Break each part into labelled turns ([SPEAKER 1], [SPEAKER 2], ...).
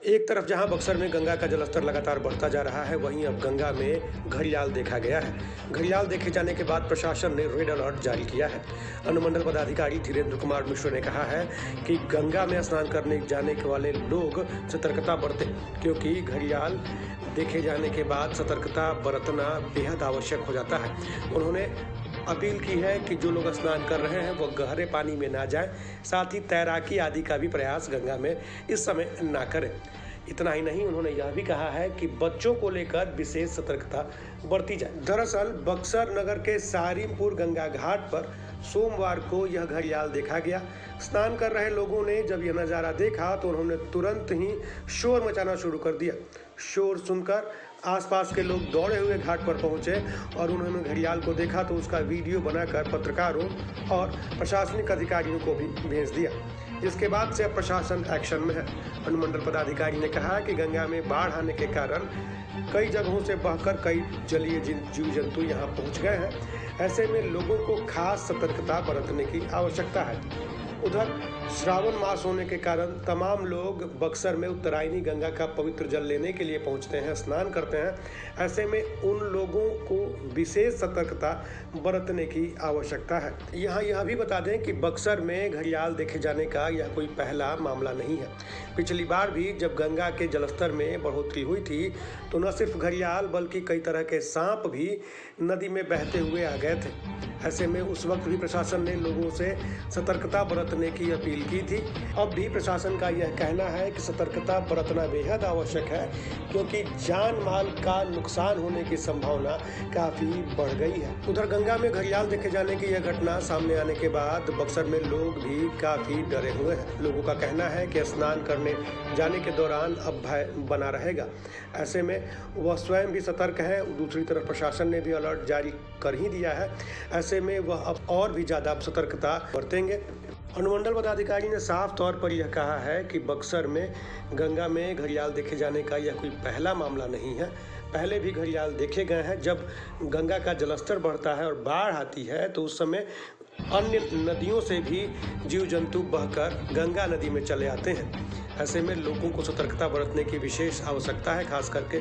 [SPEAKER 1] एक तरफ जहां बक्सर में गंगा का जलस्तर लगातार बढ़ता जा रहा है, वहीं अब गंगा में घड़ियाल देखा गया है। घड़ियाल देखे जाने के बाद प्रशासन ने रेड अलर्ट जारी किया है। अनुमंडल पदाधिकारी धीरेन्द्र कुमार मिश्र ने कहा है कि गंगा में स्नान करने जाने वाले लोग सतर्कता बरतें, क्योंकि घड़ियाल देखे जाने के बाद सतर्कता बरतना बेहद आवश्यक हो जाता है। उन्होंने अपील की है कि जो लोग स्नान कर रहे हैं वो गहरे पानी में ना जाएं, साथ ही तैराकी आदि का भी प्रयास गंगा में इस समय ना करें। इतना ही नहीं, उन्होंने यह भी कहा है कि बच्चों को लेकर विशेष सतर्कता बरती जाए। दरअसल बक्सर नगर के सारिमपुर गंगा घाट पर सोमवार को यह घड़ियाल देखा गया। स्नान कर रहे लोगों ने जब यह नज़ारा देखा तो उन्होंने तुरंत ही शोर मचाना शुरू कर दिया। शोर सुनकर आसपास के लोग दौड़े हुए घाट पर पहुंचे और उन्होंने घड़ियाल को देखा तो उसका वीडियो बनाकर पत्रकारों और प्रशासनिक अधिकारियों को भी भेज दिया, जिसके बाद से अब प्रशासन एक्शन में है। अनुमंडल पदाधिकारी ने कहा कि गंगा में बाढ़ आने के कारण कई जगहों से बहकर कई जलीय जीव जंतु यहाँ पहुँच गए हैं। ऐसे में लोगों को खास सतर्कता बरतने की आवश्यकता है। उधर श्रावण मास होने के कारण तमाम लोग बक्सर में उत्तरायणी गंगा का पवित्र जल लेने के लिए पहुंचते हैं, स्नान करते हैं। ऐसे में उन लोगों को विशेष सतर्कता बरतने की आवश्यकता है। यहाँ यह भी बता दें कि बक्सर में घड़ियाल देखे जाने का यह कोई पहला मामला नहीं है। पिछली बार भी जब गंगा के जलस्तर में बढ़ोतरी हुई थी तो न सिर्फ घड़ियाल बल्कि कई तरह के सांप भी नदी में बहते हुए आ गए थे। ऐसे में उस वक्त भी प्रशासन ने लोगों से सतर्कता बरतने की अपील की थी। अब भी प्रशासन का यह कहना है कि सतर्कता बरतना बेहद आवश्यक है, क्योंकि जान माल का नुकसान होने की संभावना काफी बढ़ गई है। उधर गंगा में घड़ियाल देखे जाने की यह घटना सामने आने के बाद बक्सर में लोग भी काफी डरे हुए हैं। लोगों का कहना है कि स्नान करने जाने के दौरान अब भय बना रहेगा। ऐसे में वह स्वयं भी सतर्क है। दूसरी तरफ प्रशासन ने भी अलर्ट जारी कर ही दिया है। ऐसे में वह अब और भी ज्यादा सतर्कता बरतेंगे। अनुमंडल पदाधिकारी ने साफ तौर पर यह कहा है कि बक्सर में गंगा में घड़ियाल देखे जाने का यह कोई पहला मामला नहीं है। पहले भी घड़ियाल देखे गए हैं। जब गंगा का जलस्तर बढ़ता है और बाढ़ आती है तो उस समय अन्य नदियों से भी जीव जंतु बहकर गंगा नदी में चले आते हैं। ऐसे में लोगों को सतर्कता बरतने की विशेष आवश्यकता है। खास करके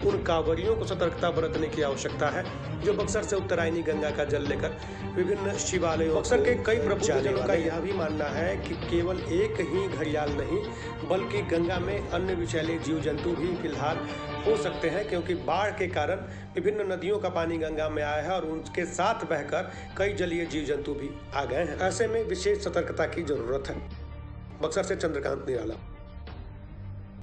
[SPEAKER 1] उन कांवड़ियों को सतर्कता बरतने की आवश्यकता है जो बक्सर से उत्तरायणी गंगा का जल लेकर विभिन्न शिवालयों। बक्सर के कई प्रबुद्धजनों का यह भी मानना है कि केवल एक ही घड़ियाल नहीं बल्कि गंगा में अन्य विषैले जीव जंतु भी फिलहाल हो सकते हैं, क्योंकि बाढ़ के कारण विभिन्न नदियों का पानी गंगा में आया है और उनके साथ बहकर कई जलीय जीव जंतु भी आ गए हैं। ऐसे में विशेष सतर्कता की जरूरत है। बक्सर से चंद्रकांत निराला।